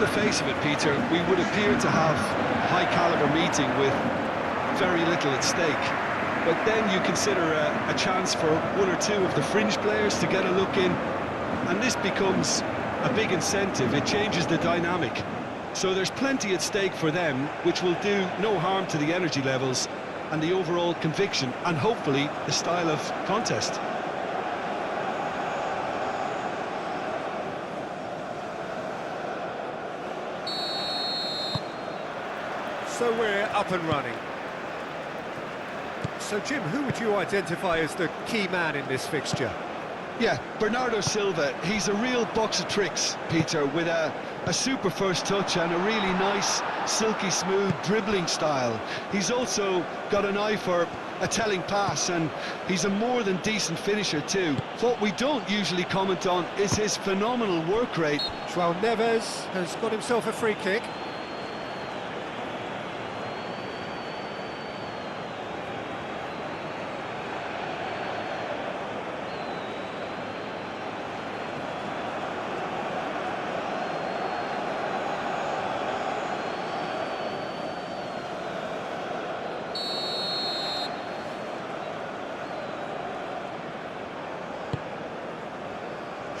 the face of it, Peter, we would appear to have a high-caliber meeting with very little at stake. But then you consider a chance for one or two of the fringe players to get a look in, and this becomes a big incentive. It changes the dynamic. So there's plenty at stake for them, which will do no harm to the energy levels and the overall conviction, and hopefully the style of contest. So we're up and running. So Jim, who would you identify as the key man in this fixture? Yeah, Bernardo Silva, he's a real box of tricks, Peter, with a super first touch and a really nice, silky smooth dribbling style. He's also got an eye for a telling pass, and he's a more than decent finisher too. What we don't usually comment on is his phenomenal work rate. João Neves has got himself a free kick.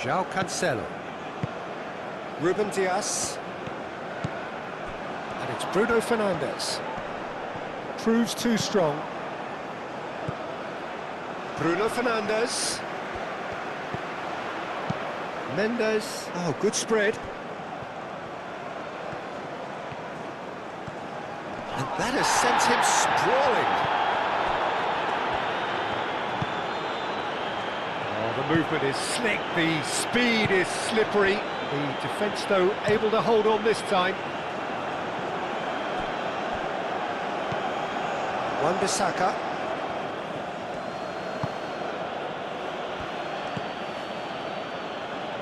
João Cancelo. Ruben Dias. And it's Bruno Fernandes. Proves too strong. Bruno Fernandes. Mendes. Oh, good spread. And that has sent him sprawling. The movement is slick, the speed is slippery. The defence, though, able to hold on this time. Wan-Bissaka.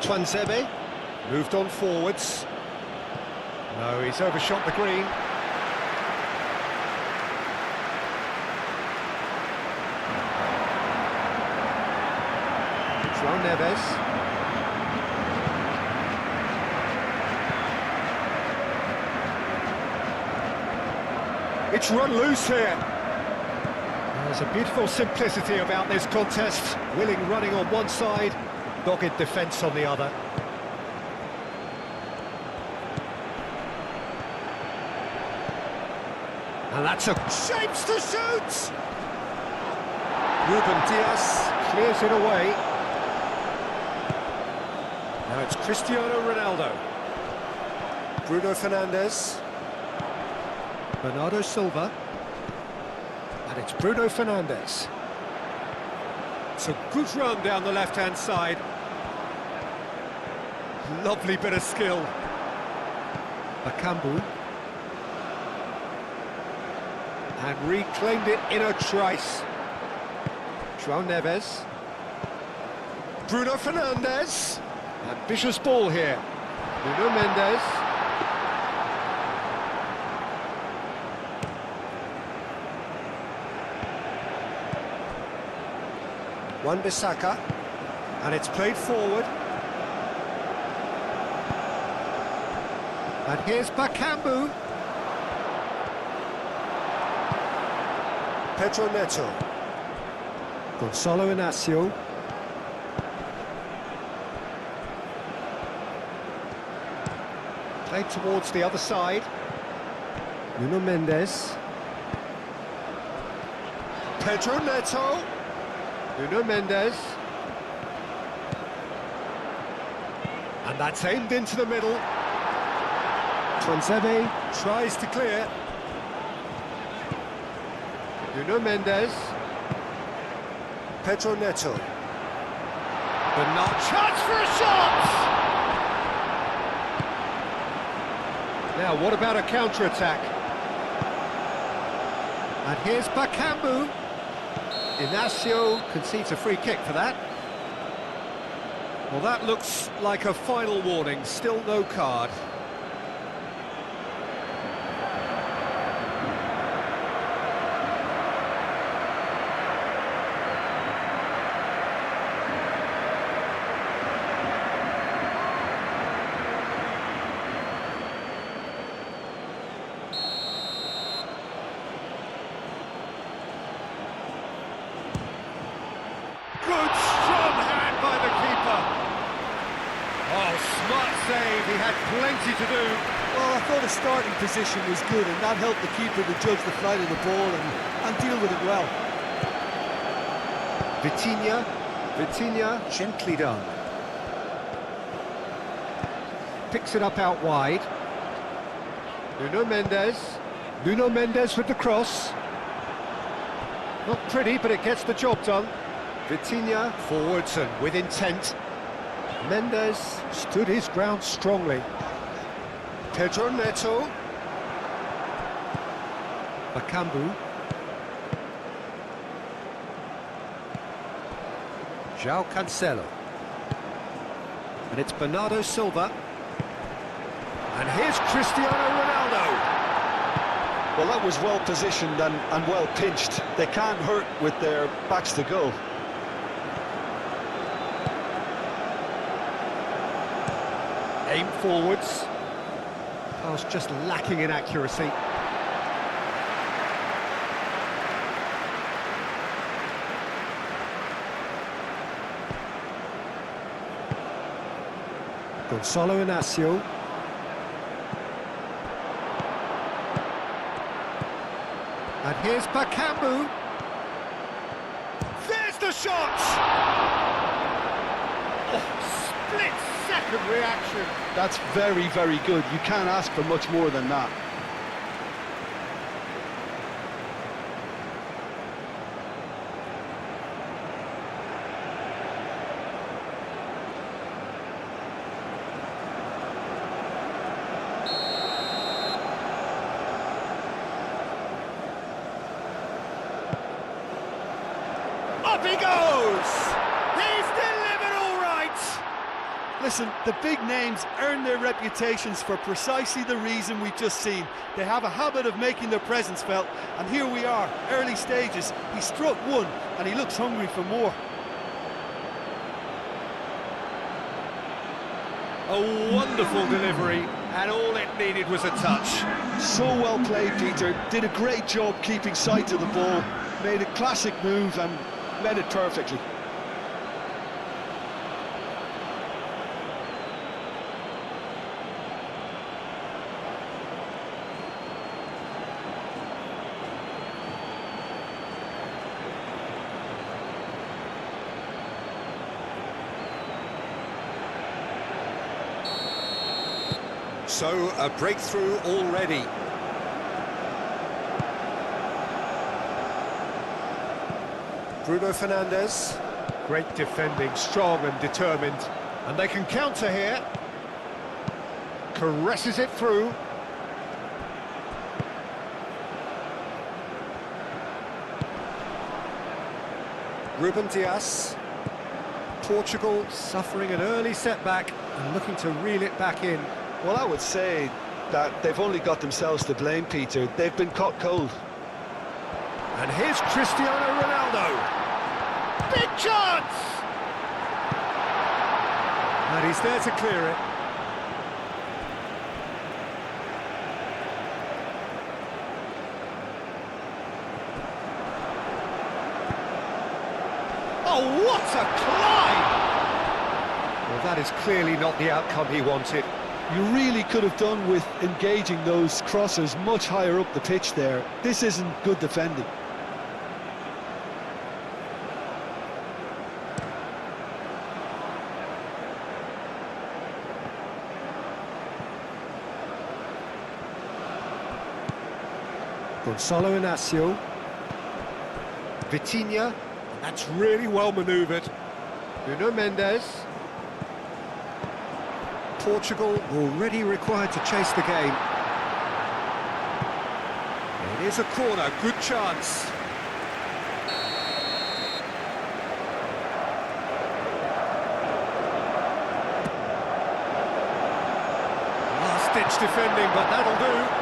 Tuanzebe moved on forwards. No, he's overshot the green. João Neves. It's run loose here. There's a beautiful simplicity about this contest. Willing running on one side, dogged defence on the other. And that's a shapes to shoot! Ruben Dias clears it away. Now it's Cristiano Ronaldo. Bruno Fernandes. Bernardo Silva. And it's Bruno Fernandes. It's a good run down the left-hand side. Lovely bit of skill. Bakambu. And reclaimed it in a trice. João Neves. Bruno Fernandes. Ambitious ball here. Nuno Mendes. Wan-Bissaka. And it's played forward. And here's Bakambu. Pedro Neto. Gonzalo Inacio. Played towards the other side. Nuno Mendes. Pedro Neto. Nuno Mendes. And that's aimed into the middle. Tuanzebe tries to clear. Nuno Mendes. Pedro Neto. Bernard, chance for a shot! Now, what about a counter-attack? And here's Bakambu. Inacio concedes a free kick for that. Well, that looks like a final warning. Still no card. save, he had plenty to do. Well, I thought his starting position was good, and that helped the keeper to judge the flight of the ball and deal with it well. Vitinha, gently done. Picks it up out wide. Nuno Mendes with the cross. Not pretty, but it gets the job done. Vitinha forwards and with intent. Mendes stood his ground strongly. Pedro Neto. Bakambu. João Cancelo. And it's Bernardo Silva. And here's Cristiano Ronaldo. Well, that was well positioned and well pinched. They can't hurt with their backs to goal. Aim forwards. Pass just lacking in accuracy. Gonçalo Inácio. And here's Bakambu. There's the shot! Oh, split-second reaction. That's very, very good. You can't ask for much more than that. Up he goes! He's delivered all right! Listen, the big names earn their reputations for precisely the reason we've just seen. They have a habit of making their presence felt, and here we are, early stages. He struck one, and he looks hungry for more. A wonderful delivery, and all it needed was a touch. So well played, Peter. Did a great job keeping sight of the ball. Made a classic move and met it perfectly. So, a breakthrough already. Bruno Fernandes. Great defending, strong and determined. And they can counter here. Caresses it through. Ruben Dias. Portugal suffering an early setback and looking to reel it back in. Well, I would say that they've only got themselves to blame, Peter. They've been caught cold. And here's Cristiano Ronaldo. Big chance! And he's there to clear it. Oh, what a climb! Well, that is clearly not the outcome he wanted. You really could have done with engaging those crossers much higher up the pitch there. This isn't good defending. Gonçalo Inácio. Vitinha. That's really well manoeuvred. Nuno Mendes. Portugal already required to chase the game. It is a corner, good chance. Last-ditch defending, but that'll do.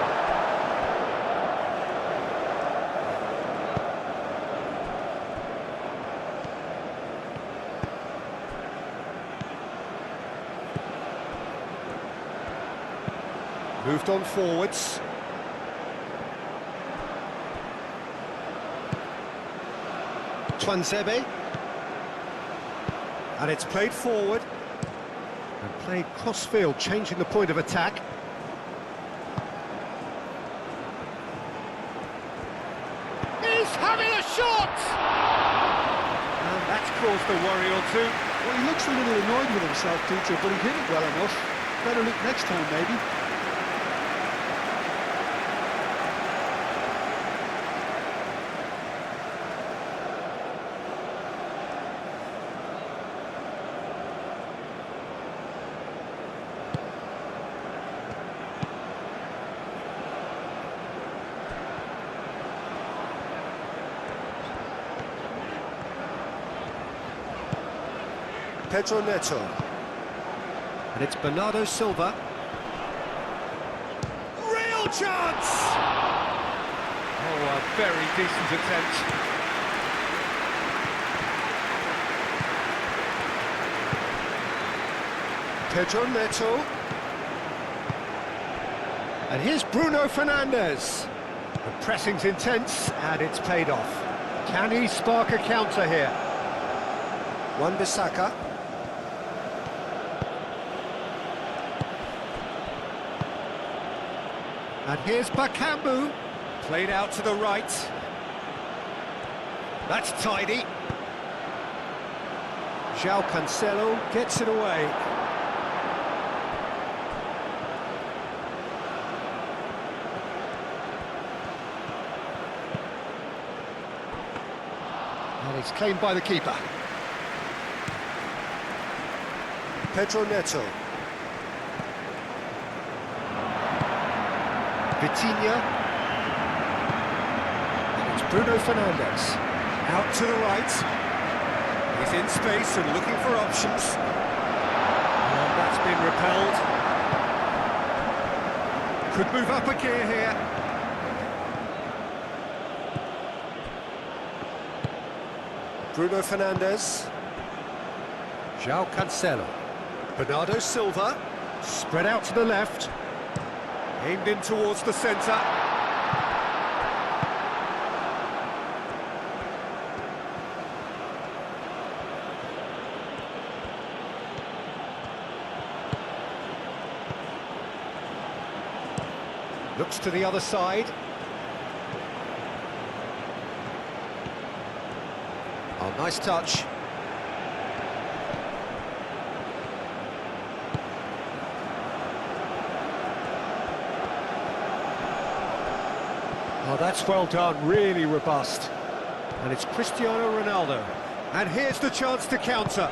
Moved on forwards. Tuanzebe. And it's played forward. And Played cross-field, changing the point of attack. He's having a shot! And that's caused a worry or two. Well, he looks a little annoyed with himself, Peter, but he hit it well enough. Better look next time, maybe. Pedro Neto. And it's Bernardo Silva. Real chance! Oh, a very decent attempt. Pedro Neto. And here's Bruno Fernandes. The pressing's intense, and it's paid off. Can he spark a counter here? Wan-Bissaka. And here's Bakambu, played out to the right. That's tidy. João Cancelo gets it away. And it's claimed by the keeper. Pedro Neto. Vitinha. And it's Bruno Fernandes. Out to the right. He's in space and looking for options. And that's been repelled. Could move up a gear here. Bruno Fernandes. João Cancelo. Bernardo Silva. Spread out to the left. Aimed in towards the centre. Looks to the other side. Oh, nice touch. Oh, that's well done, really robust. And it's Cristiano Ronaldo. And here's the chance to counter.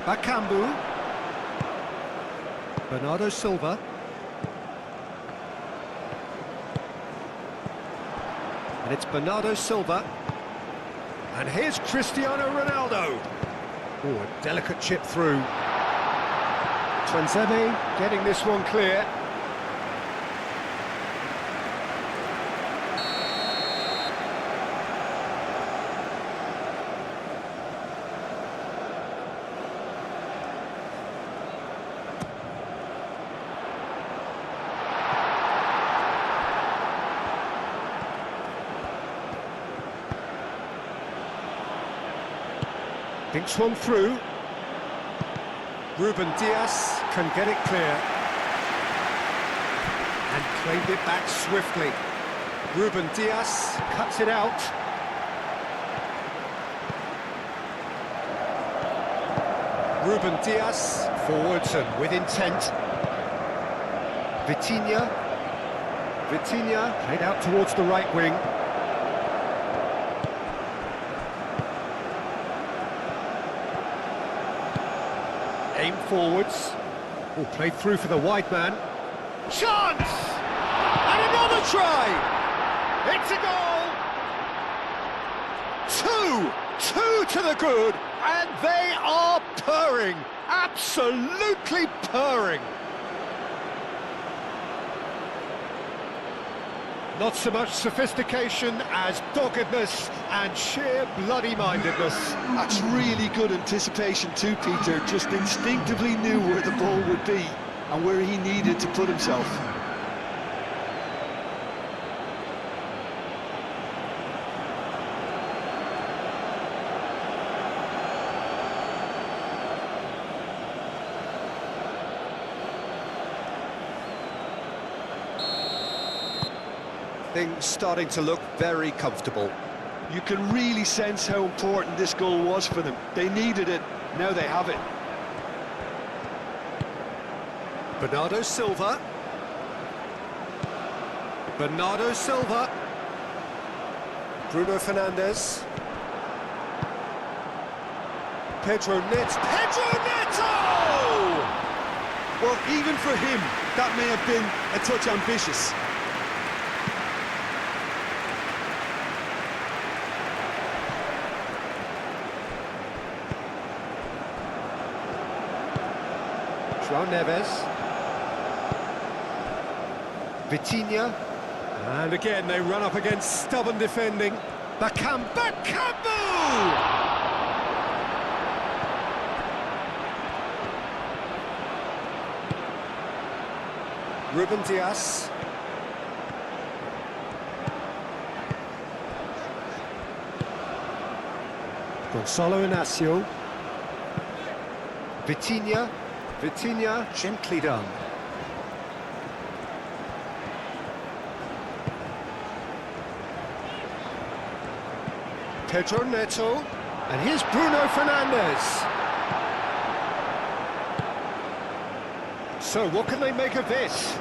Bakambu. Bernardo Silva. And it's Bernardo Silva. And here's Cristiano Ronaldo. Oh, a delicate chip through. Tuanzebe getting this one clear. Thinks one through. Ruben Dias can get it clear. And claimed it back swiftly. Ruben Dias cuts it out. Ruben Dias forwards and with intent. Vitinha. Vitinha played out towards the right wing. Aim forwards. Oh, played through for the wide man. Chance! And another try! It's a goal! Two to the good, and they are purring. Absolutely purring. Not so much sophistication as doggedness and sheer bloody-mindedness. That's really good anticipation too, Peter. Just instinctively knew where the ball would be and where he needed to put himself. Things starting to look very comfortable. You can really sense how important this goal was for them. They needed it, now they have it. Bernardo Silva. Bernardo Silva. Bruno Fernandes. Pedro Neto. Pedro Neto! Well, even for him, that may have been a touch ambitious. João Neves. Vitinha. And again, they run up against stubborn defending. Bakambu! Ruben Dias. Gonçalo Inácio. Vitinha. Vitinha, gently done. Pedro Neto. And here's Bruno Fernandes. So, what can they make of this?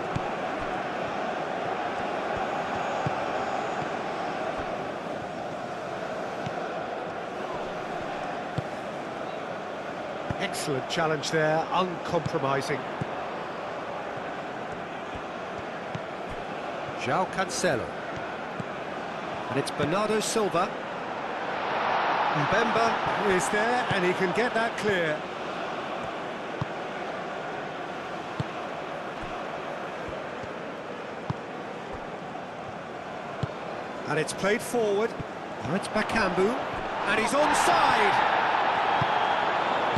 Excellent challenge there, uncompromising. João Cancelo. And it's Bernardo Silva. Mbemba is there, and he can get that clear. And it's played forward. Now it's Bakambu. And he's onside!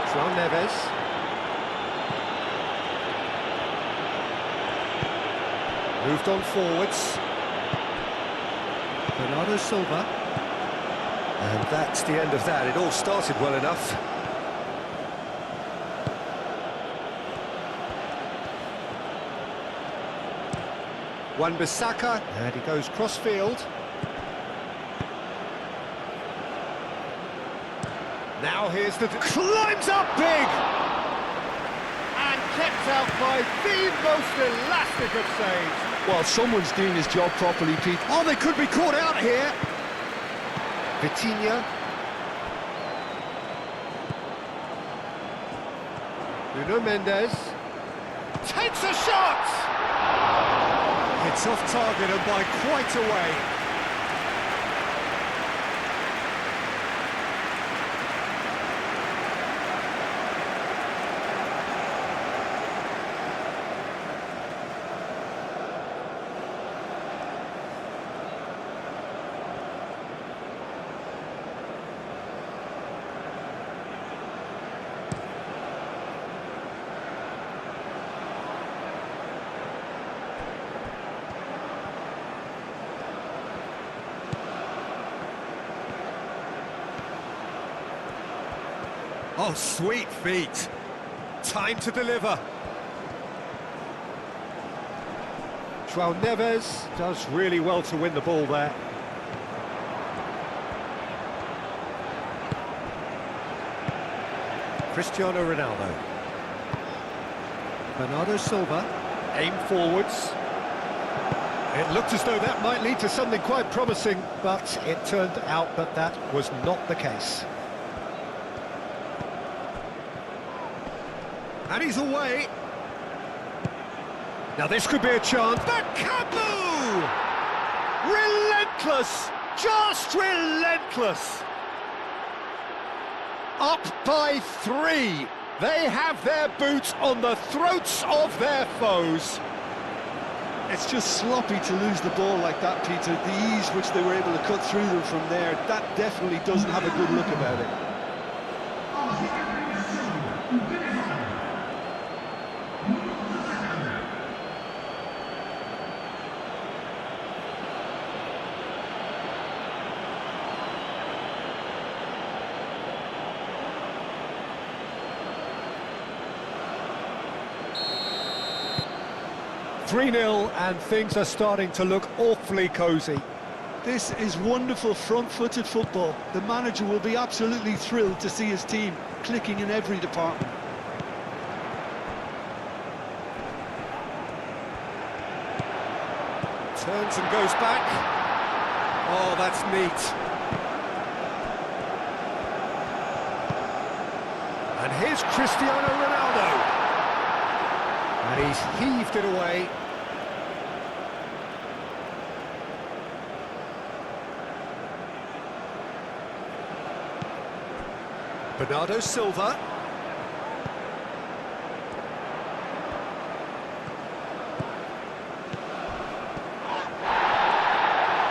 João Neves. Moved on forwards. Bernardo Silva. And that's the end of that. It all started well enough. Wan-Bissaka, and he goes cross-field. Now here's the... climbs up big! And kept out by the most elastic of saves. Well, someone's doing his job properly, Pete. Oh, they could be caught out here. Vitinha. Nuno Mendes. Takes a shot! It's off target and by quite a way. Oh, sweet feet. Time to deliver. João Neves does really well to win the ball there. Cristiano Ronaldo. Bernardo Silva. Aim forwards. It looked as though that might lead to something quite promising, but it turned out that that was not the case. And he's away. Now this could be a chance. Bakambu! Relentless! Just relentless! Up by 3. They have their boots on the throats of their foes. It's just sloppy to lose the ball like that, Peter. The ease which they were able to cut through them from there, that definitely doesn't have a good look about it. 3-0 and things are starting to look awfully cosy. This is wonderful front-footed football. The manager will be absolutely thrilled to see his team clicking in every department. Turns and goes back. Oh, that's neat. And here's Cristiano Ronaldo. And he's heaved it away. Bernardo Silva.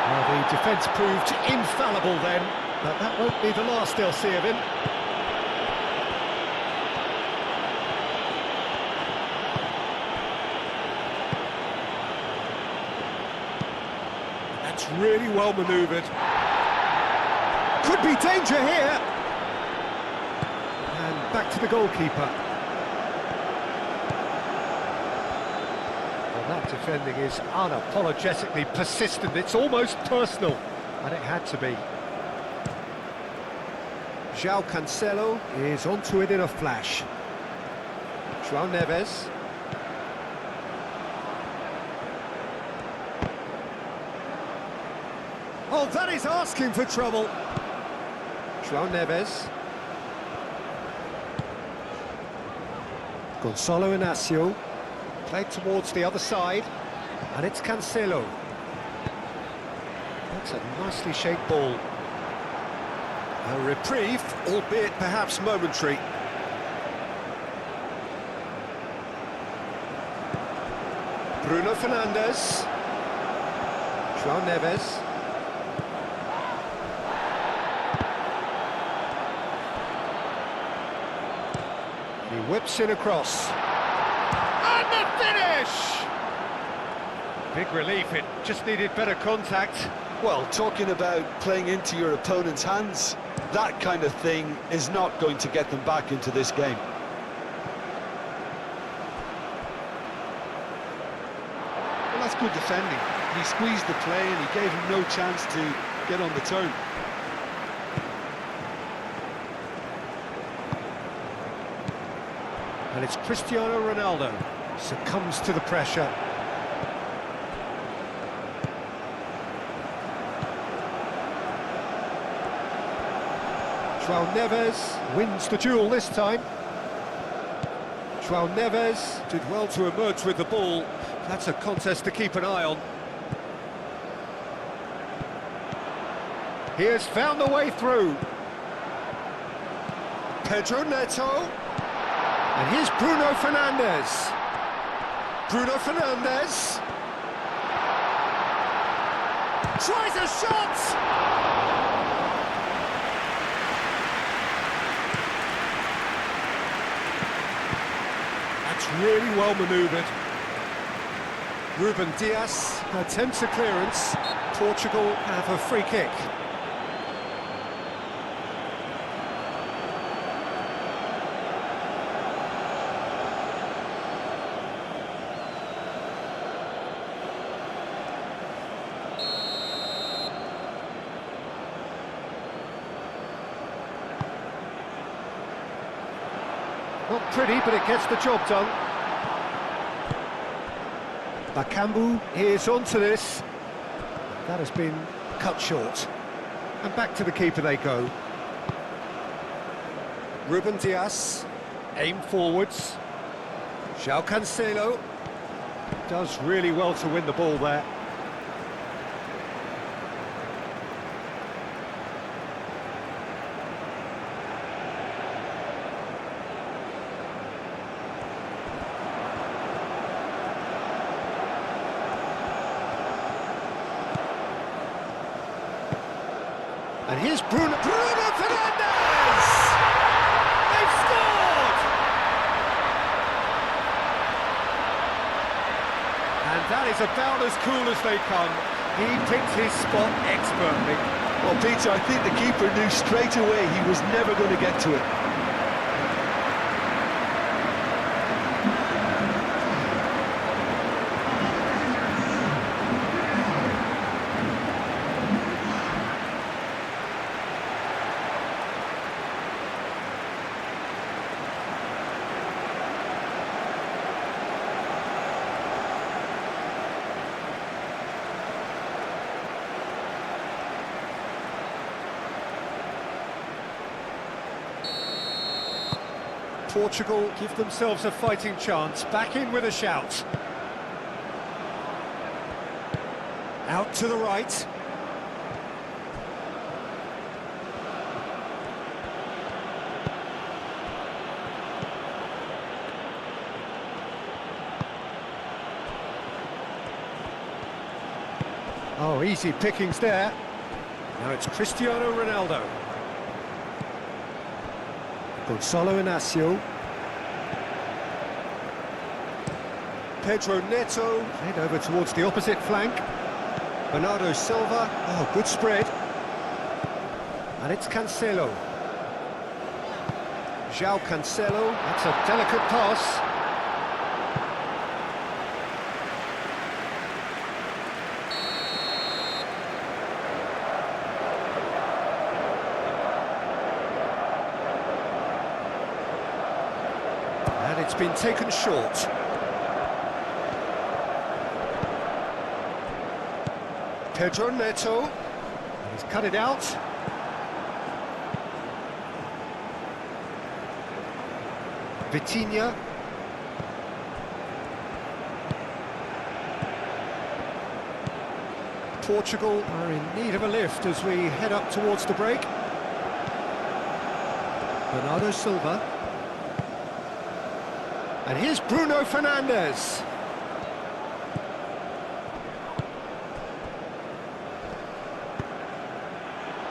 Well, the defence proved infallible then, but that won't be the last they'll see of him. That's really well manoeuvred. Could be danger here. And back to the goalkeeper. Well, that defending is unapologetically persistent. It's almost personal, and it had to be. João Cancelo is onto it in a flash. João Neves. Oh, that is asking for trouble. João Neves. Gonçalo Inácio. Played towards the other side. And it's Cancelo. That's a nicely shaped ball. A reprieve, albeit perhaps momentary. Bruno Fernandes. João Neves. He whips in across. And the finish! Big relief, it just needed better contact. Well, talking about playing into your opponent's hands, that kind of thing is not going to get them back into this game. Well, that's good defending. He squeezed the play and he gave him no chance to get on the turn. And it's Cristiano Ronaldo. Succumbs to the pressure. João Neves wins the duel this time. João Neves did well to emerge with the ball. That's a contest to keep an eye on. He has found the way through. Pedro Neto. And here's Bruno Fernandes. Bruno Fernandes. Tries a shot! That's really well manoeuvred. Ruben Dias attempts a clearance. Portugal have a free kick. Not pretty, but it gets the job done. Bakambu is onto this. That has been cut short. And back to the keeper they go. Ruben Dias, aim forwards. João Cancelo does really well to win the ball there. And here's Bruno Fernandes! They've scored! And that is about as cool as they come. He picked his spot expertly. Well, Peter, I think the keeper knew straight away he was never going to get to it. Portugal give themselves a fighting chance, back in with a shout. Out to the right. Oh, easy pickings there. Now it's Cristiano Ronaldo. Gonzalo Inacio. Pedro Neto. Head over towards the opposite flank. Bernardo Silva. Oh, good spread. And it's Cancelo. João Cancelo. That's a delicate pass. And it's been taken short. Pedro Neto. And he's cut it out. Vitinha. Portugal are in need of a lift as we head up towards the break. Bernardo Silva. And here's Bruno Fernandes.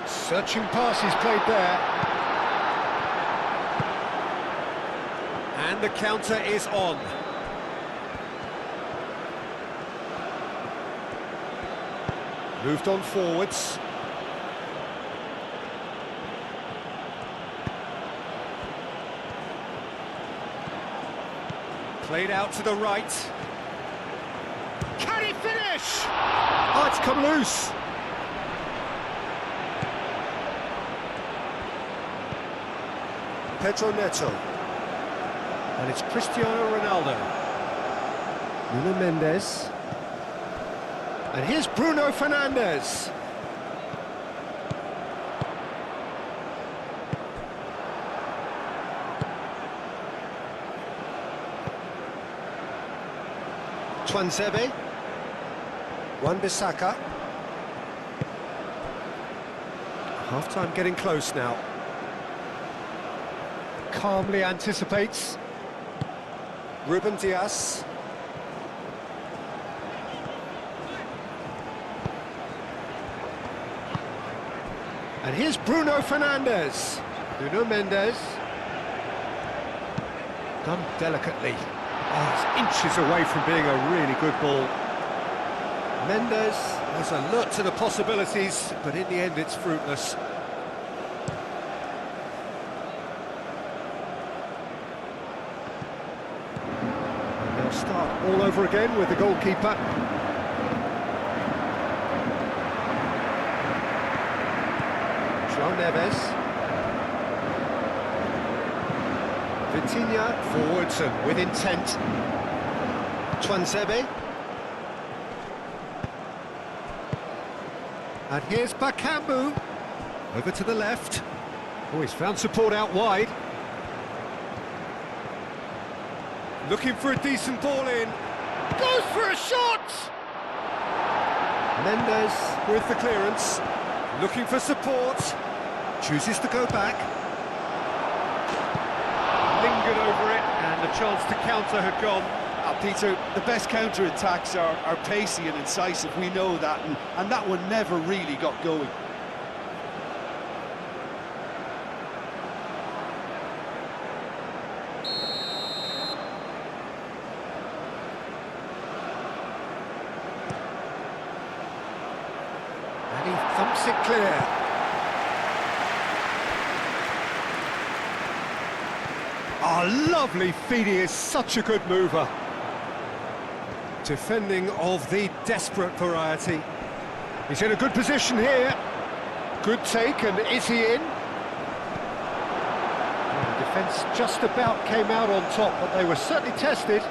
Searching passes played there. And the counter is on. Moved on forwards. Played out to the right. Can he finish? Oh, it's come loose. Pedro Neto. And it's Cristiano Ronaldo. Nuno Mendes. And here's Bruno Fernandes. Tuanzebe. Wan-Bissaka. Half-time getting close now. Calmly anticipates. Ruben Dias. And here's Bruno Fernandes. Nuno Mendes. Done delicately. Oh, it's inches away from being a really good ball. Mendes has alert to the possibilities, but in the end it's fruitless. And they'll start all over again with the goalkeeper. João Neves. Vitinha forwards and with intent. Tuanzebe. And here's Bakambu. Over to the left. Oh, he's found support out wide. Looking for a decent ball in. Goes for a shot! Mendes with the clearance. Looking for support. Chooses to go back. Lingered over it, and the chance to counter had gone. Peter, the best counter-attacks are pacey and incisive, we know that, and that one never really got going. thumps it clear. Oh, lovely feed, he is such a good mover. Defending of the desperate variety. He's in a good position here. Good take, and is he in? Well, the defence just about came out on top, but they were certainly tested.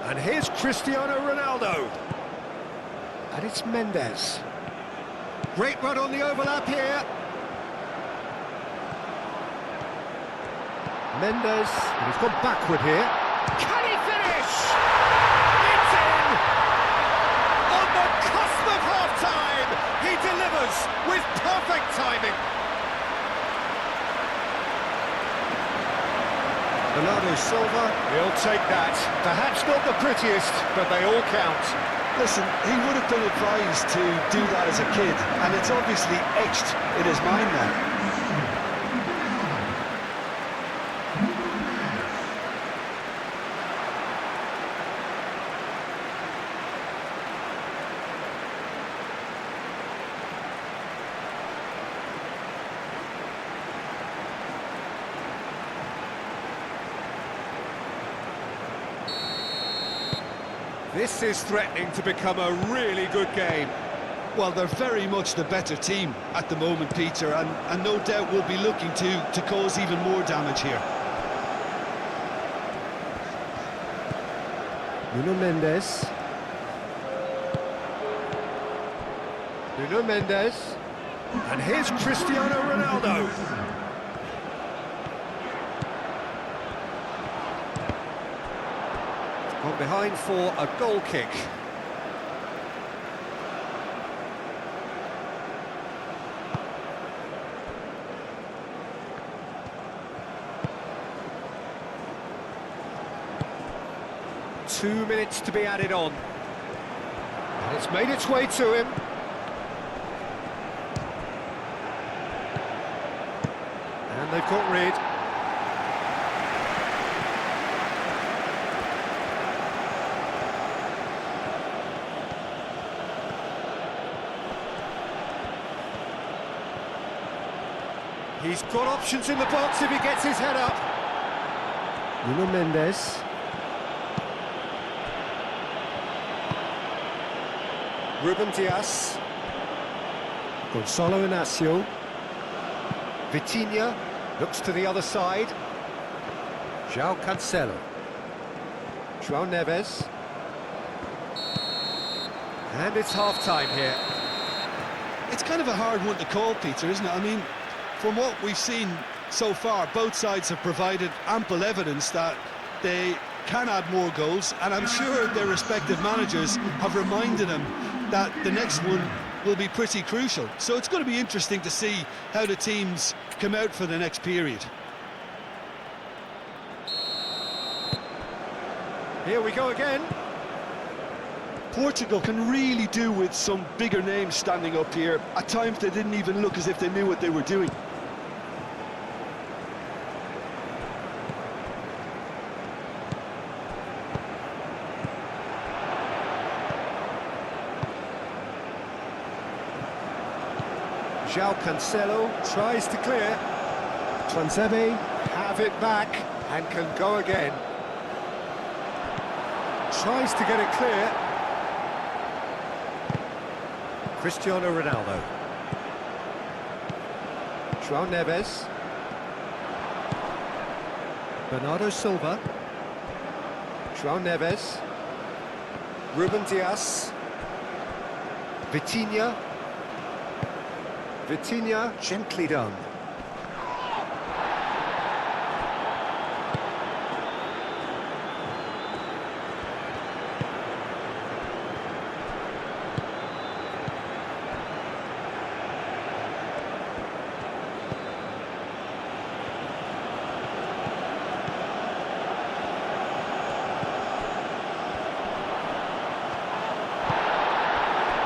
And here's Cristiano Ronaldo. And it's Mendes. Great run on the overlap here. Mendes, and he's gone backward here. Can he finish? It's in! On the cusp of half-time, he delivers with perfect timing. Bernardo Silva, he'll take that. Perhaps not the prettiest, but they all count. Listen, he would have been advised to do that as a kid, and it's obviously etched in his mind now. This is threatening to become a really good game. Well, they're very much the better team at the moment, Peter, and no doubt will be looking to cause even more damage here. Nuno Mendes. Nuno Mendes. And here's Cristiano Ronaldo. Gone behind for a goal kick. Two minutes to be added on. And it's made its way to him. And they've got rid. He's got options in the box if he gets his head up. Nuno Mendes. Ruben Dias. Gonzalo Inacio. Vitinha looks to the other side. João Cancelo. João Neves. And it's half-time here. It's kind of a hard one to call, Peter, isn't it? I mean, from what we've seen so far, both sides have provided ample evidence that they can add more goals, and I'm sure their respective managers have reminded them that the next one will be pretty crucial. So it's going to be interesting to see how the teams come out for the next period. Here we go again. Portugal can really do with some bigger names standing up here. At times they didn't even look as if they knew what they were doing. João Cancelo tries to clear. Tuanzebe have it back and can go again. Tries to get it clear. Cristiano Ronaldo. João Neves. Bernardo Silva. João Neves. Ruben Dias. Vitinha. Vitinha, gently done.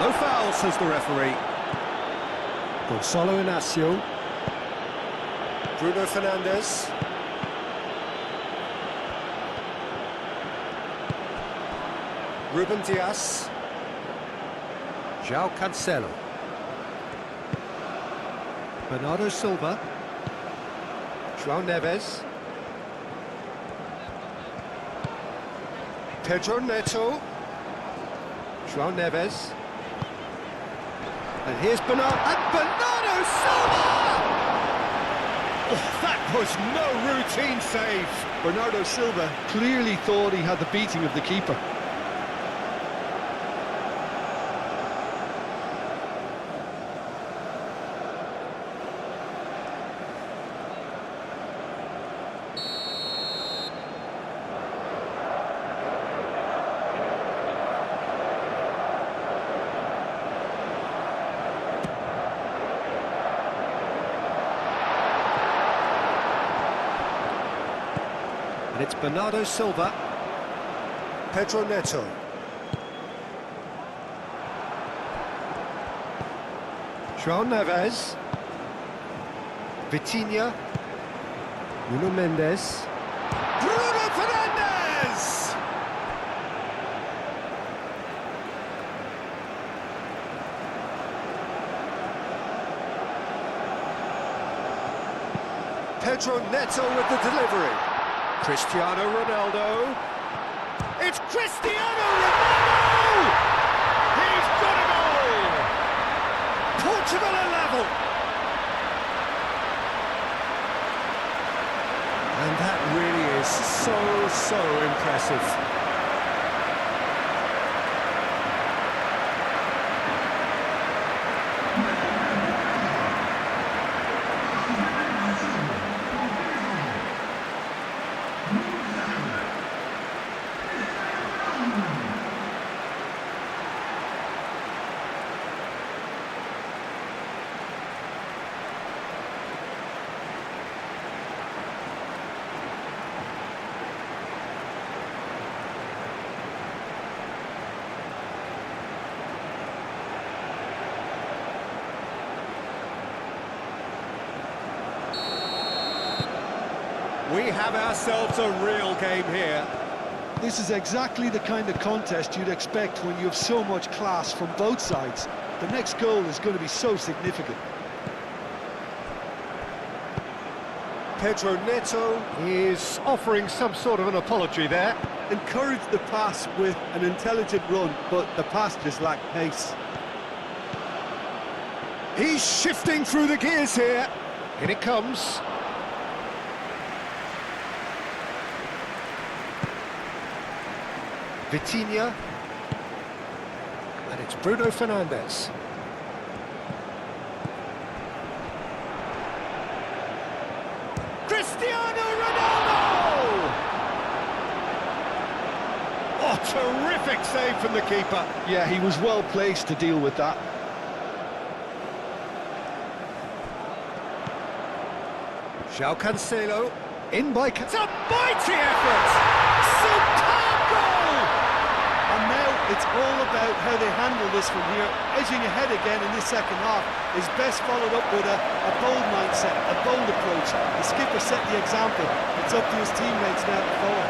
No foul, says the referee. Gonzalo Inacio. Bruno Fernandes. Ruben Dias. João Cancelo. Bernardo Silva. João Neves. Pedro Neto. João Neves. And here's Bernardo Silva! Oh, that was no routine save. Bernardo Silva clearly thought he had the beating of the keeper. And it's Bernardo Silva. Pedro Neto. João Neves. Vitinha. Nuno Mendes. Bruno Fernandes! Pedro Neto with the delivery. Cristiano Ronaldo. It's Cristiano Ronaldo! He's got a goal! Portugal are level. And that really is so impressive. We have ourselves a real game here. This is exactly the kind of contest you'd expect when you have so much class from both sides. The next goal is going to be so significant. Pedro Neto is offering some sort of an apology there. Encouraged the pass with an intelligent run, but the pass just lacked pace. He's shifting through the gears here. In it comes. Vitinha. And it's Bruno Fernandes. Cristiano Ronaldo! Oh, terrific save from the keeper. Yeah, he was well placed to deal with that. João Cancelo. In by... It's a mighty effort! Superb goal! And now it's all about how they handle this from here. Edging ahead again in this second half is best followed up with a bold mindset, a bold approach. The skipper set the example. It's up to his teammates now to follow.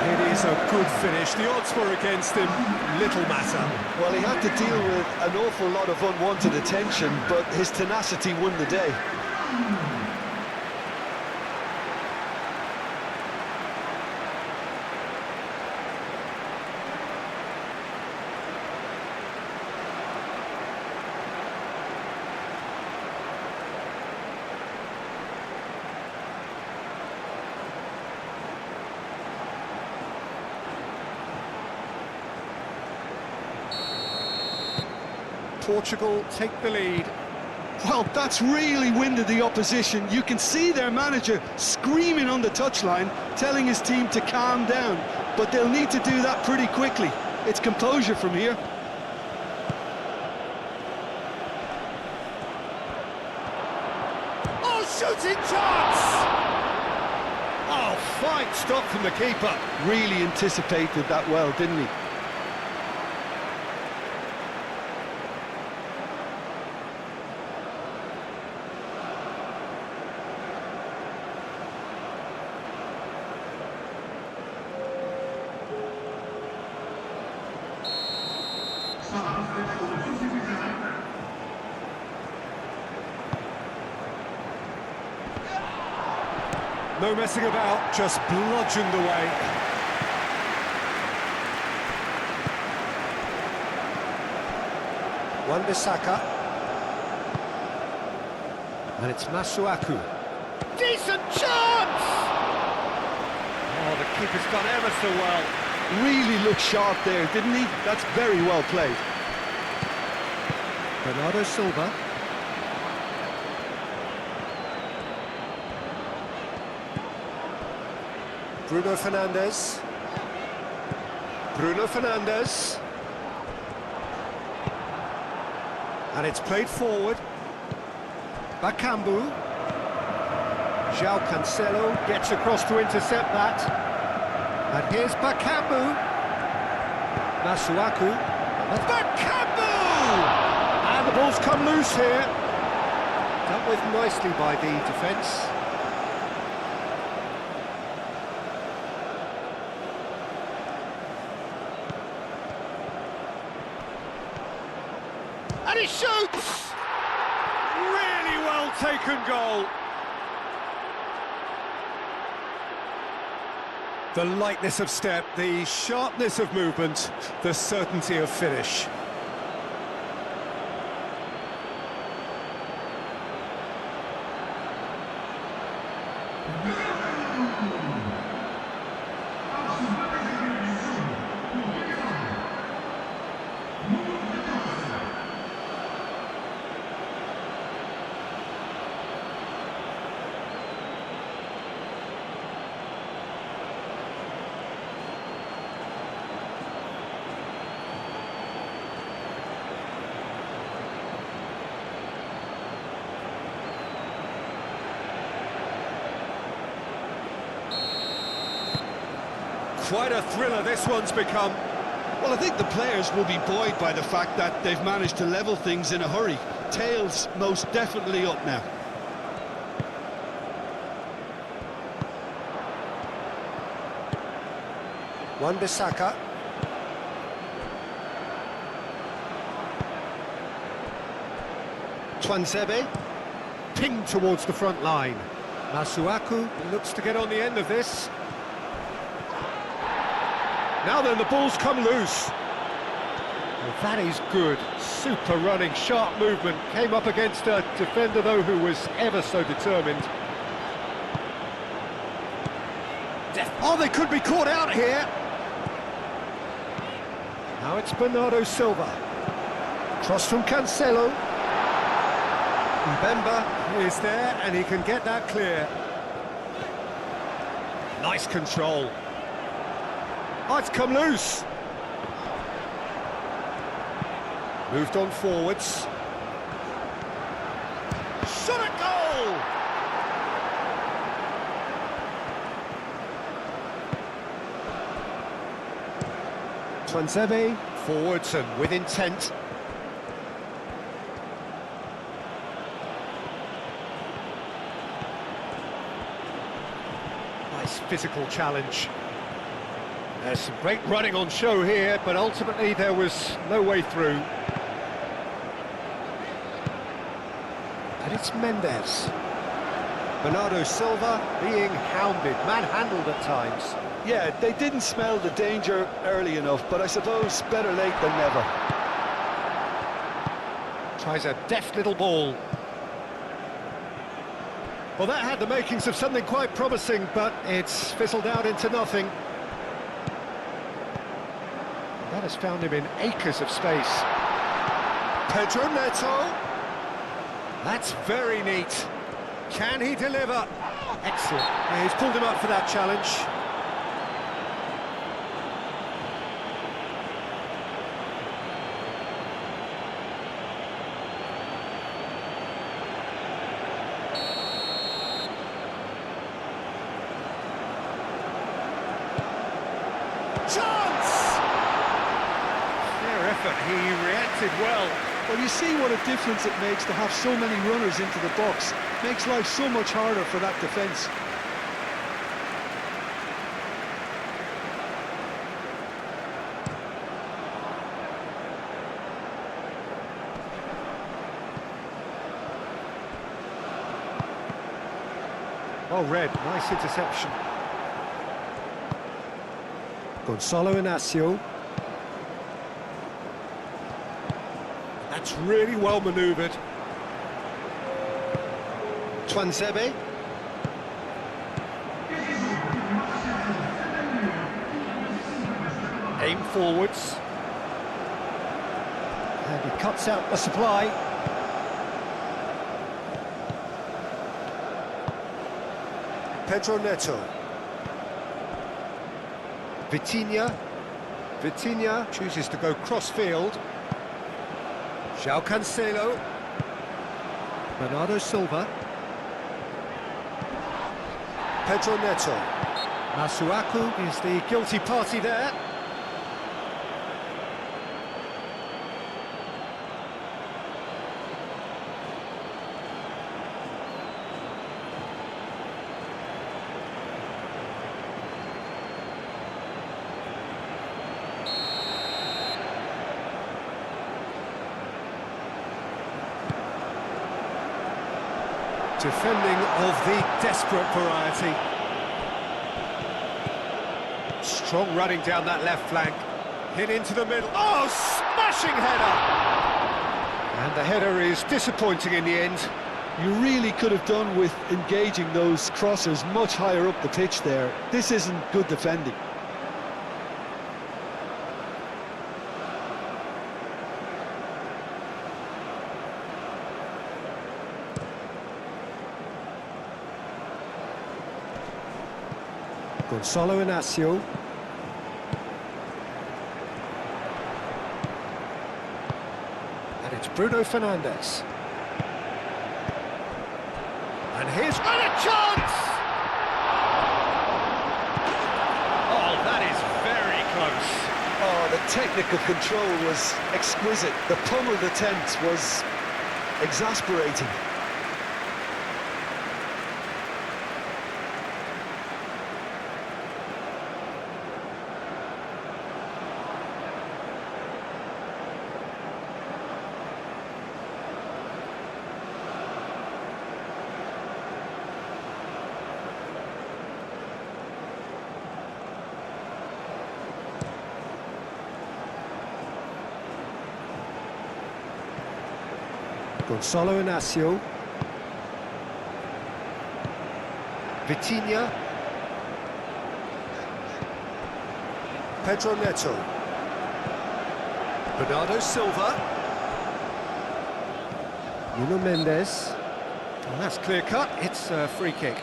It is a good finish. The odds were against him. Little matter. Well, he had to deal with an awful lot of unwanted attention, but his tenacity won the day. Portugal take the lead. Well, that's really winded the opposition. You can see their manager screaming on the touchline, telling his team to calm down. But they'll need to do that pretty quickly. It's composure from here. Oh, shooting chance! Oh, fine stop from the keeper. Really anticipated that well, didn't he? No messing about, just bludgeoned away. Wan-Bissaka. And it's Masuaku. Decent chance! Oh, the keeper's done ever so well. Really looked sharp there, didn't he? That's very well played. Bernardo Silva. Bruno Fernandes. Bruno Fernandes. And it's played forward. Bakambu. João Cancelo gets across to intercept that. And here's Bakambu. Masuaku. Bakambu! And the ball's come loose here. Dealt with nicely by the defence. And he shoots! Really well taken goal. The lightness of step, the sharpness of movement, the certainty of finish. Quite a thriller this one's become. Well, I think the players will be buoyed by the fact that they've managed to level things in a hurry. Tails most definitely up now. Wan-Bissaka. Tuanzebe. Pinged towards the front line. Masuaku looks to get on the end of this. Now then, the ball's come loose. Well, that is good. Super running, sharp movement. Came up against a defender, though, who was ever so determined. Oh, they could be caught out here. Now it's Bernardo Silva. Cross from Cancelo. Mbemba is there, and he can get that clear. Nice control. Oh, it's come loose. Moved on forwards. Shot a goal! Tuanzebe, forwards and with intent. Nice physical challenge. There's some great running on show here, but ultimately there was no way through. And it's Mendes. Bernardo Silva being hounded, manhandled at times. Yeah, they didn't smell the danger early enough, but I suppose better late than never. Tries a deft little ball. Well, that had the makings of something quite promising, but it's fizzled out into nothing. That has found him in acres of space. Pedro Neto. That's very neat. Can he deliver? Excellent. Yeah, he's pulled him up for that challenge. Chance! Fair effort, he reacted well. Well, you see what a difference it makes to have so many runners into the box. Makes life so much harder for that defence. Well read, nice interception. Gonzalo Inacio. That's really well manoeuvred. Twanzebe. Aim forwards. And he cuts out the supply. Pedro Neto. Vitinha. Vitinha chooses to go cross-field. João Cancelo. Bernardo Silva. Pedro Neto. Masuaku is the guilty party there. Defending of the desperate variety. Strong running down that left flank. Hit into the middle. Oh, smashing header! And the header is disappointing in the end. You really could have done with engaging those crossers much higher up the pitch there. This isn't good defending. Gonzalo Inacio. And it's Bruno Fernandes. And here's a chance! Oh, that is very close. Oh, the technical control was exquisite. The pummeled attempt was exasperating. Gonzalo Inacio. Vitinha. Pedro Neto. Bernardo Silva. Nuno Mendes. Well, that's clear cut. It's a free kick.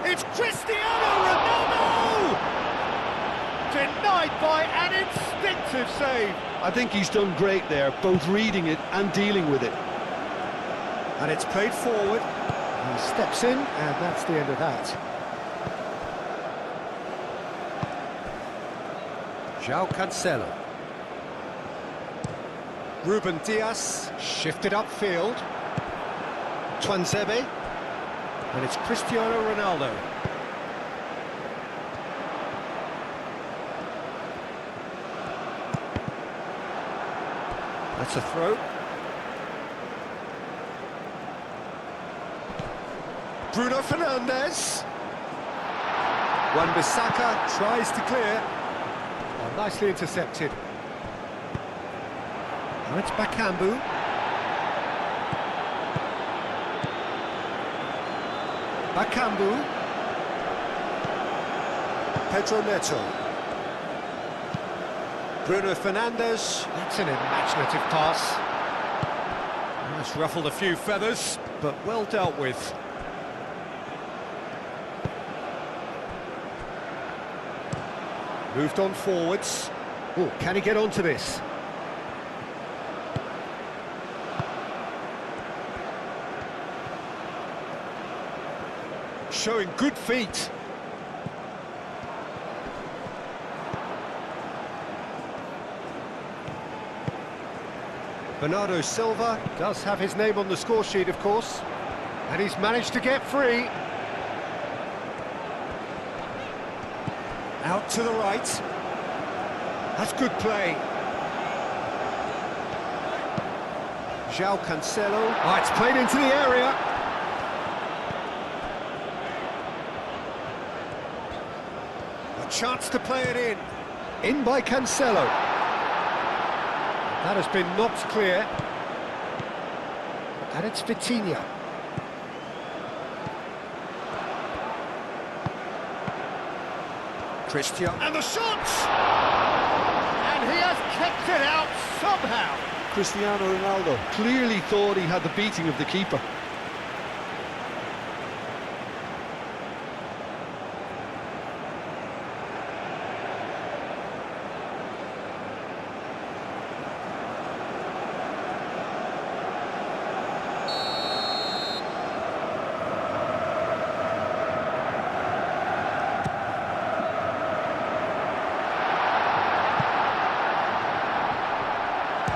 It's Cristiano Ronaldo! Denied by an instinctive save. I think he's done great there, both reading it and dealing with it. And it's played forward. He steps in, and that's the end of that. João Cancelo. Ruben Dias shifted upfield. Twanzebe. And it's Cristiano Ronaldo. That's a throw. Bruno Fernandes. Wan-Bissaka tries to clear. Oh, nicely intercepted. Now it's Bakambu. Bakambu. Pedro Neto. Bruno Fernandes. That's an imaginative pass. That's ruffled a few feathers, but well dealt with. Moved on forwards. Oh, can he get onto this? Showing good feet. Bernardo Silva does have his name on the score sheet, of course. And he's managed to get free. Out to the right. That's good play. João Cancelo. Oh, it's played into the area. A chance to play it in. In by Cancelo. That has been knocked clear. And it's Vitinha. Christian. And the shot! And he has kept it out somehow. Cristiano Ronaldo clearly thought he had the beating of the keeper.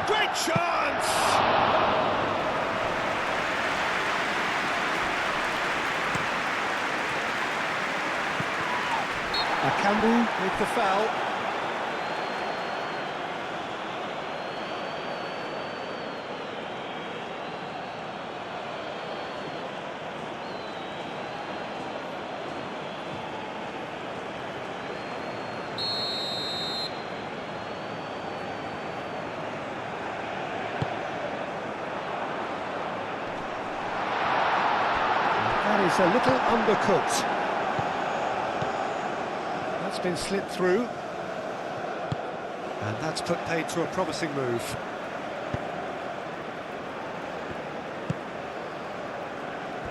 Great chance! Akambu with the foul. That is a little undercooked. That's been slipped through. And that's put paid to a promising move.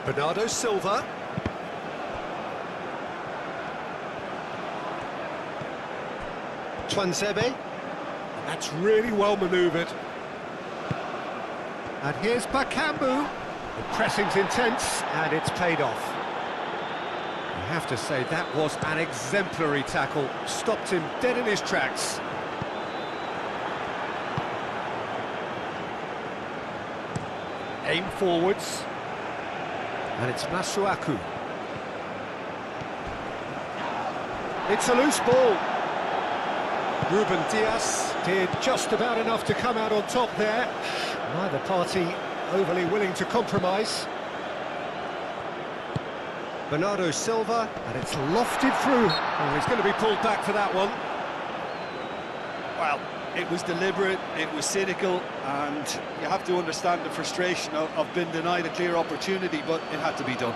Bernardo Silva. Twanzebe. That's really well manoeuvred. And here's Bakambu. The pressing's intense, and it's paid off. I have to say, that was an exemplary tackle. Stopped him dead in his tracks. Aim forwards. And it's Masuaku. It's a loose ball. Ruben Dias did just about enough to come out on top there. Neither party overly willing to compromise. Bernardo Silva, and it's lofted through. Oh, he's going to be pulled back for that one. Well, it was deliberate, it was cynical, and you have to understand the frustration of being denied a clear opportunity, but it had to be done.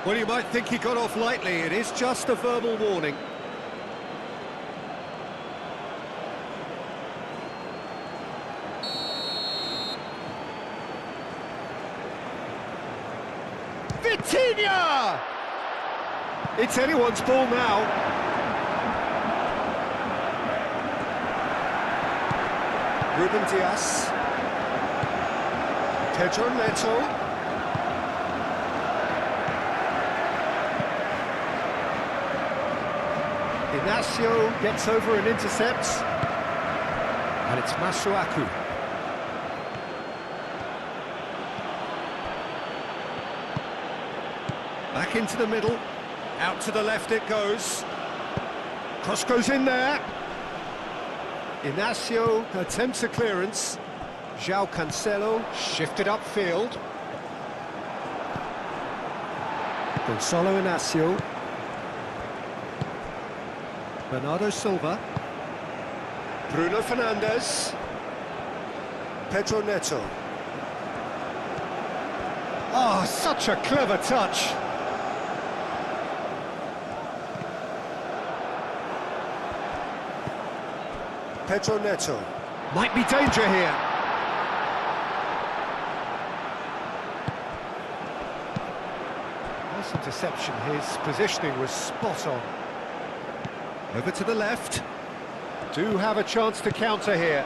Well, you might think he got off lightly. It is just a verbal warning. Vitinha! It's anyone's ball now. Ruben Dias. Pedro Neto. Inacio gets over and intercepts. And it's Masuaku. Back into the middle, out to the left it goes. Cross goes in there. Inacio attempts a clearance. João Cancelo shifted upfield. Gonçalo Inacio. Bernardo Silva. Bruno Fernandes. Pedro Neto. Oh, such a clever touch. Pedro Neto. Might be danger here. Nice interception. His positioning was spot on. Over to the left. Do have a chance to counter here.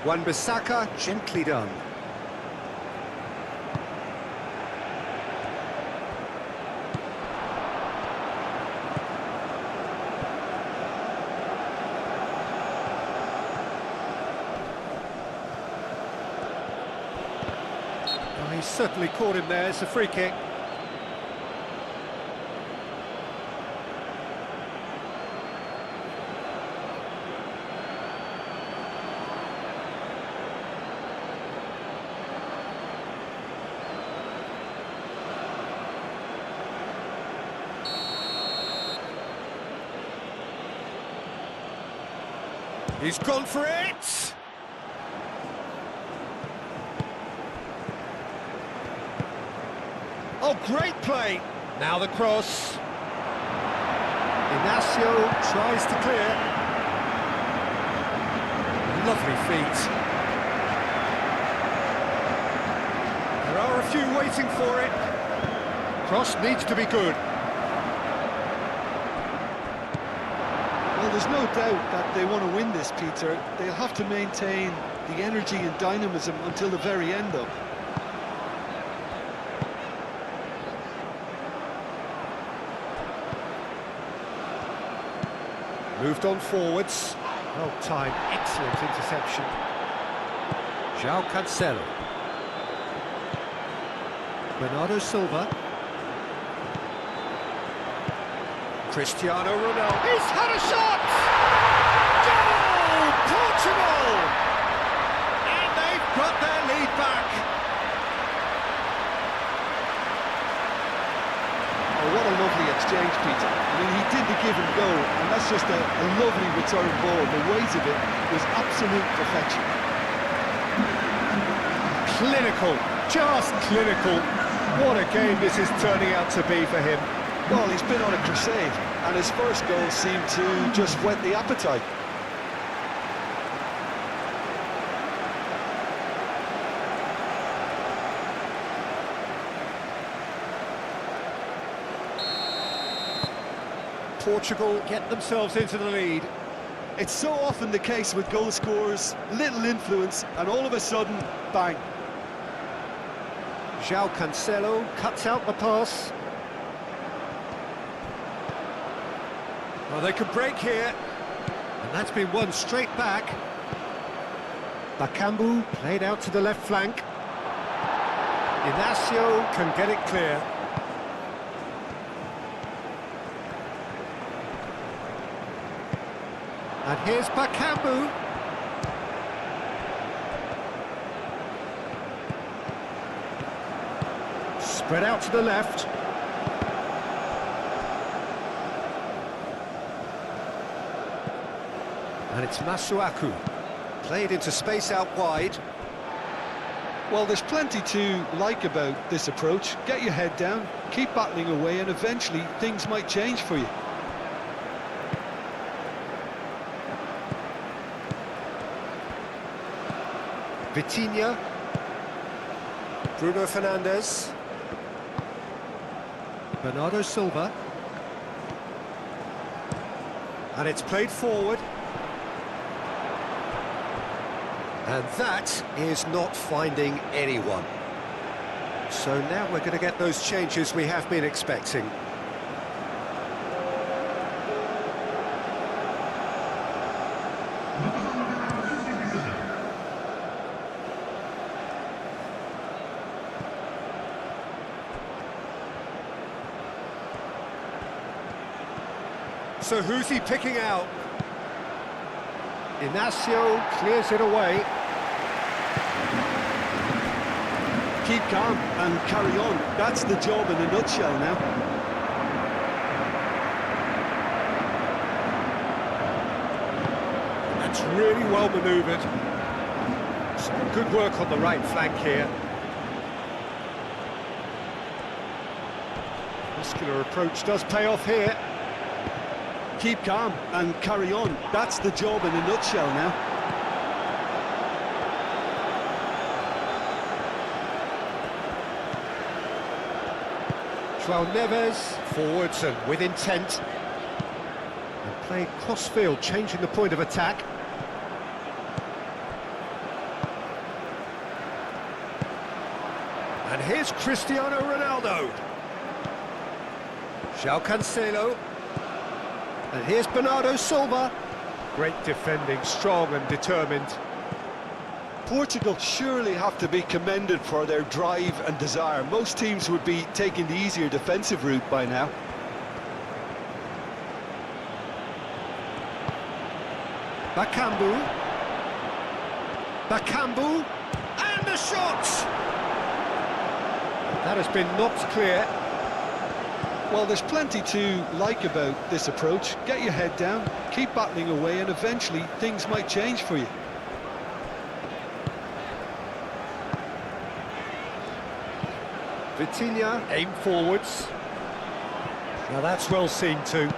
Wan-Bissaka, gently done. Oh, he's certainly caught him there. It's a free kick. He's gone for it! Oh, great play! Now the cross. Inacio tries to clear. Lovely feet. There are a few waiting for it. Cross needs to be good. Well, there's no doubt that they want to win this, Peter. They'll have to maintain the energy and dynamism until the very end, though. Moved on forwards. Well timed, excellent interception. João Cancelo. Bernardo Silva. Cristiano Ronaldo. He's had a shot! Goal! Portugal! And they've got their lead back. Oh, what a lovely exchange, Peter. I mean, he did the give and go, and that's just a lovely return ball. The weight of it was absolute perfection. Clinical, just clinical. What a game this is turning out to be for him. Well, he's been on a crusade, and his first goal seemed to just whet the appetite. Portugal get themselves into the lead. It's so often the case with goal scorers, little influence, and all of a sudden, bang. João Cancelo cuts out the pass. Well, they could break here. And that's been won straight back. Bakambu played out to the left flank. Inacio can get it clear. And here's Bakambu. Spread out to the left. And it's Masuaku. Played into space out wide. Well, there's plenty to like about this approach. Get your head down, keep battling away, and eventually things might change for you. Vitinha. Bruno Fernandes. Bernardo Silva. And it's played forward. And that is not finding anyone. So now we're going to get those changes we have been expecting. So who's he picking out? Inacio clears it away. Keep calm and carry on. That's the job in a nutshell now. That's really well manoeuvred. Some good work on the right flank here. Muscular approach does pay off here. Keep calm and carry on. That's the job in a nutshell now. João Neves, forwards and with intent. And played cross-field, changing the point of attack. And here's Cristiano Ronaldo. João Cancelo. And here's Bernardo Silva. Great defending, strong and determined. Portugal surely have to be commended for their drive and desire. Most teams would be taking the easier defensive route by now. Bakambu, and the shot! That has been knocked clear. Well, there's plenty to like about this approach. Get your head down, keep battling away, and eventually things might change for you. Vitinha, aim forwards. Now that's well seen too.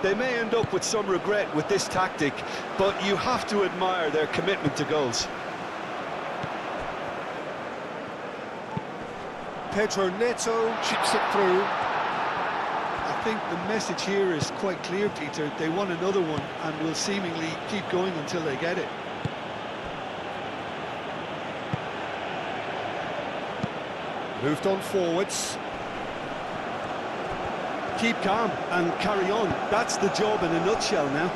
They may end up with some regret with this tactic, but you have to admire their commitment to goals. Pedro Neto chips it through. I think the message here is quite clear, Peter. They want another one and will seemingly keep going until they get it. Moved on forwards. Keep calm and carry on. That's the job in a nutshell now.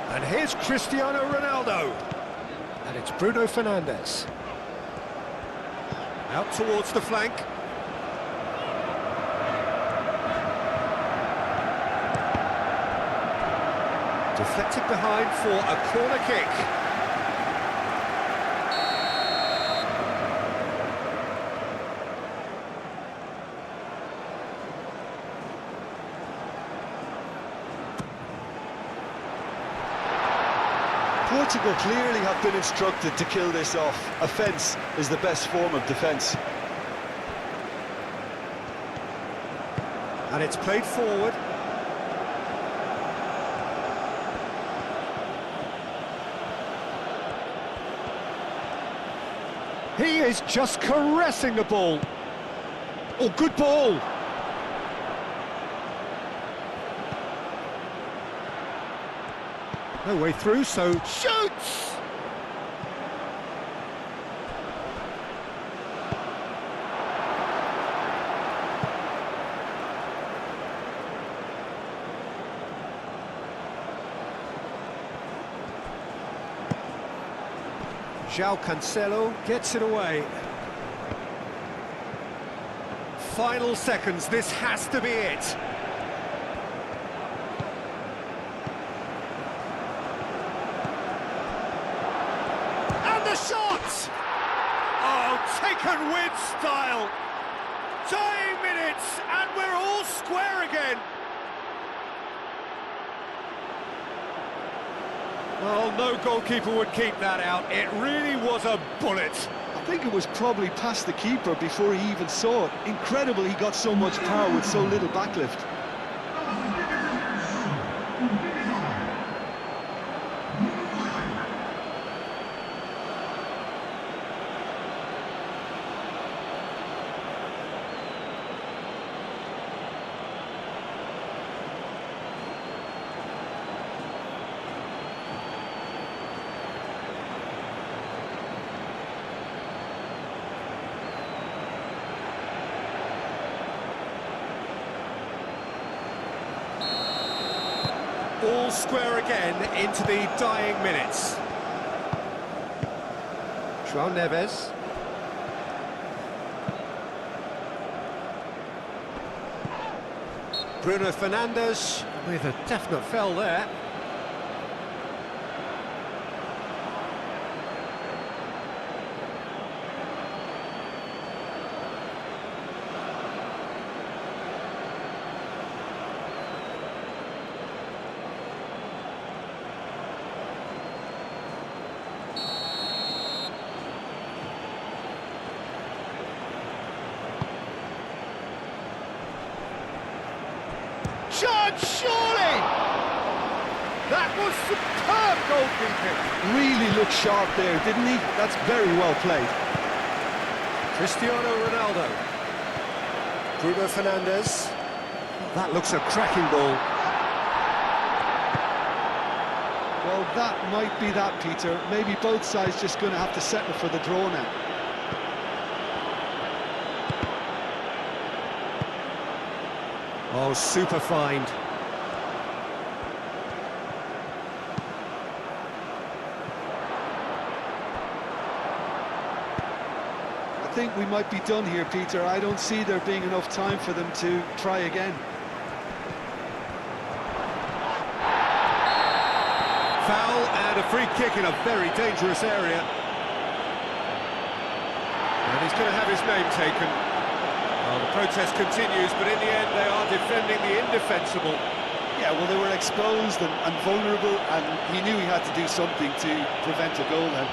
And here's Cristiano Ronaldo. And it's Bruno Fernandes. Out towards the flank. Deflected behind for a corner kick. Portugal clearly have been instructed to kill this off. Offence is the best form of defence. And it's played forward. He is just caressing the ball. Oh, good ball. No way through, so shoots! João Cancelo gets it away. Final seconds, this has to be it. Shot! Oh, taken with style. Dying minutes, and we're all square again. Well, no goalkeeper would keep that out. It really was a bullet. I think it was probably past the keeper before he even saw it. Incredible he got so much power with so little backlift. All square again into the dying minutes. João Neves. Bruno Fernandes with a definite foul there. Shot, surely! That was superb goalkeeping. Really looked sharp there, didn't he? That's very well played. Cristiano Ronaldo. Bruno Fernandes. That looks a cracking ball. Well, that might be that, Peter. Maybe both sides just going to have to settle for the draw now. Oh, super find. I think we might be done here, Peter. I don't see there being enough time for them to try again. Foul and a free kick in a very dangerous area. And he's going to have his name taken. Well, the protest continues, but in the end they are defending the indefensible. Yeah, well, they were exposed and vulnerable, and he knew he had to do something to prevent a goal then.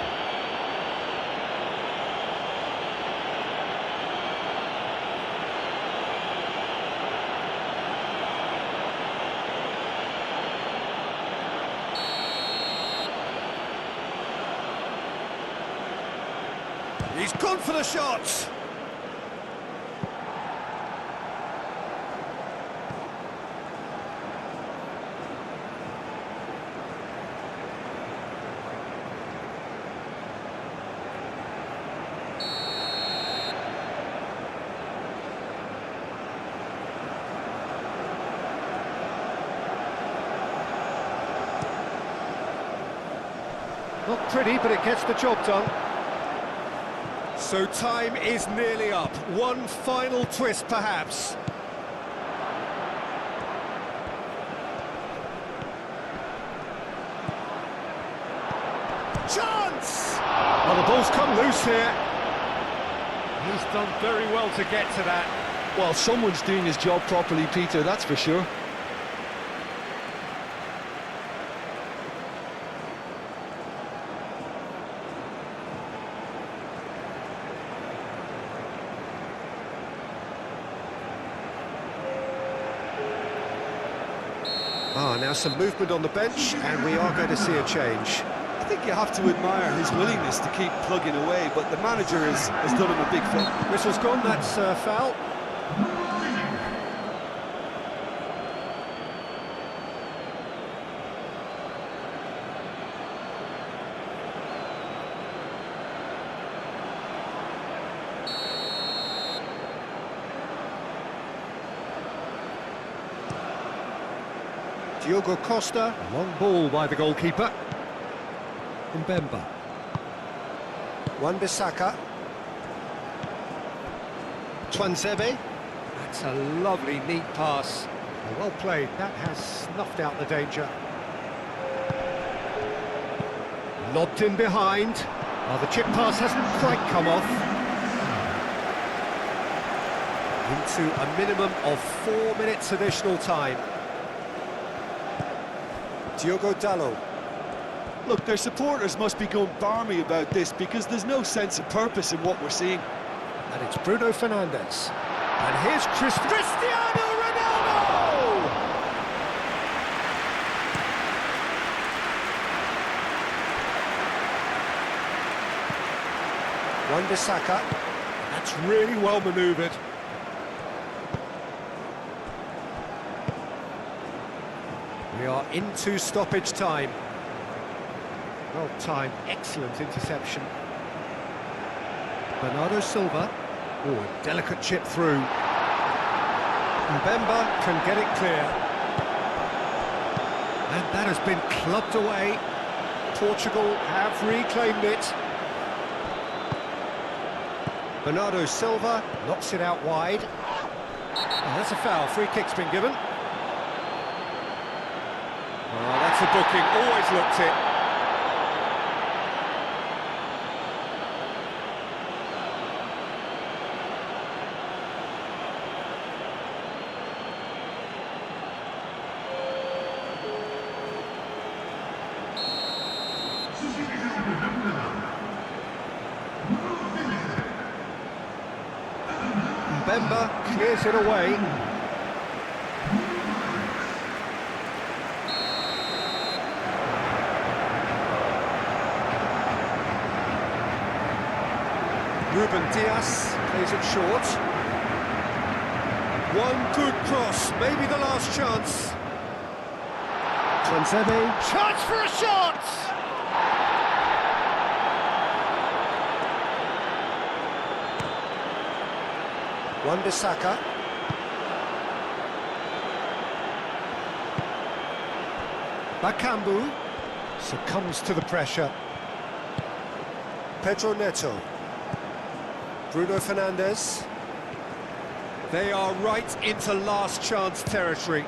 He's gone for the shots. Not pretty, but it gets the job done. So time is nearly up. One final twist, perhaps. Chance! Well, the ball's come loose here. He's done very well to get to that. Well, someone's doing his job properly, Peter, that's for sure. Now some movement on the bench, and we are going to see a change. I think you have to admire his willingness to keep plugging away, but the manager has done him a big favour. Whistle's gone, that's foul. Diogo Costa, long ball by the goalkeeper. Mbemba. Wan-Bissaka. Twanzebe. That's a lovely, neat pass. Well played, that has snuffed out the danger. Lobbed in behind. Oh, the chip pass hasn't quite come off. Into a minimum of 4 minutes additional time. Diogo Dalot. Look, their supporters must be going barmy about this because there's no sense of purpose in what we're seeing. And it's Bruno Fernandes. And here's Cristiano Ronaldo! Wan-Bissaka. That's really well manoeuvred. We are into stoppage time. Well timed, excellent interception. Bernardo Silva. Oh, a delicate chip through. Mbemba can get it clear. And that has been clubbed away. Portugal have reclaimed it. Bernardo Silva knocks it out wide. Oh, that's a foul, free kick's been given. Oh, that's a booking, always looked it. Mbemba clears it away. Ruben Dias plays it short. One good cross, maybe the last chance. Tuanzebe, chance for a shot! Wan-Bissaka. Bakambu succumbs to the pressure. Pedro Neto. Bruno Fernandes. They are right into last chance territory.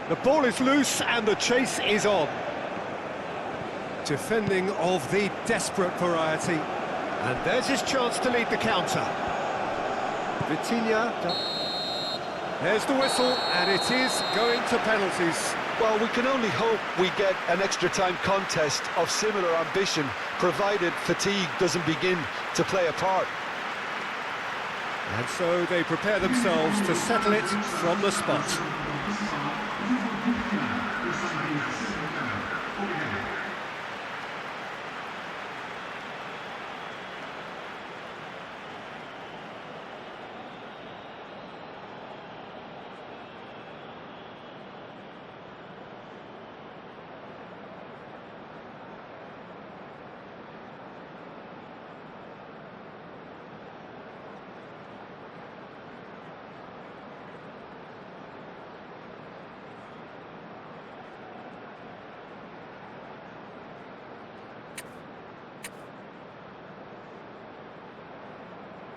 The ball is loose and the chase is on. Defending of the desperate variety. And there's his chance to lead the counter. Vitinha. There's the whistle, and it is going to penalties. Well, we can only hope we get an extra time contest of similar ambition, provided fatigue doesn't begin to play a part. And so they prepare themselves to settle it from the spot.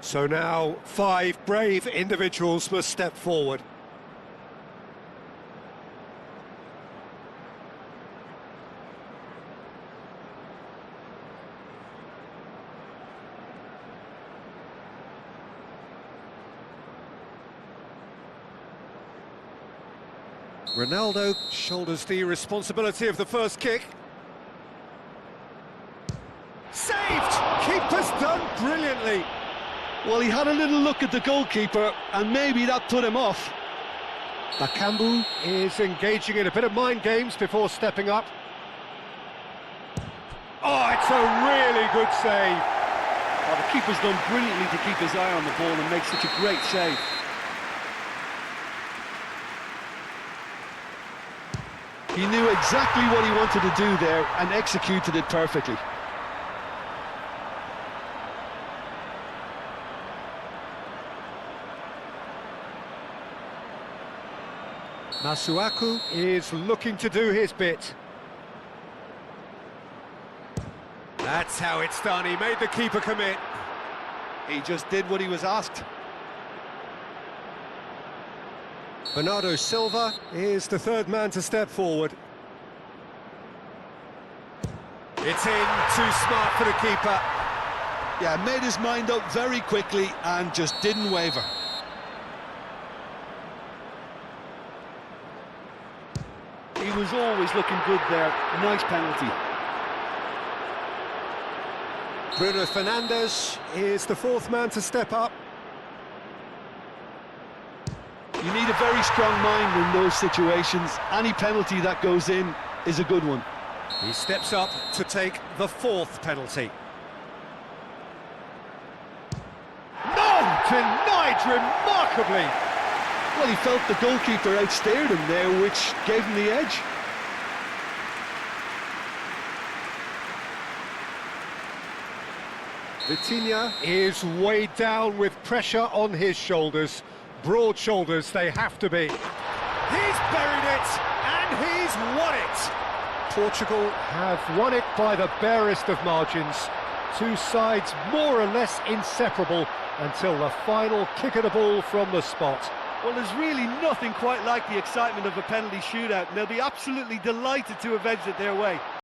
So now 5 brave individuals must step forward. Ronaldo shoulders the responsibility of the first kick. Saved! Keeper's done brilliantly. Well, he had a little look at the goalkeeper, and maybe that put him off. Bakambu is engaging in a bit of mind games before stepping up. Oh, it's a really good save. Well, the keeper's done brilliantly to keep his eye on the ball and make such a great save. He knew exactly what he wanted to do there and executed it perfectly. Masuaku is looking to do his bit. That's how it's done. He made the keeper commit. He just did what he was asked. Bernardo Silva is the third man to step forward. It's in, too smart for the keeper. Yeah, made his mind up very quickly and just didn't waver. He was always looking good there. Nice penalty. Bruno Fernandes is the fourth man to step up. You need a very strong mind in those situations. Any penalty that goes in is a good one. He steps up to take the fourth penalty. No! Denied remarkably! Well, he felt the goalkeeper outsteered him there, which gave him the edge. Vitinha is weighed down with pressure on his shoulders. Broad shoulders they have to be. He's buried it, and he's won it! Portugal have won it by the barest of margins. Two sides more or less inseparable until the final kick of the ball from the spot. Well, there's really nothing quite like the excitement of a penalty shootout, and they'll be absolutely delighted to have edged it their way.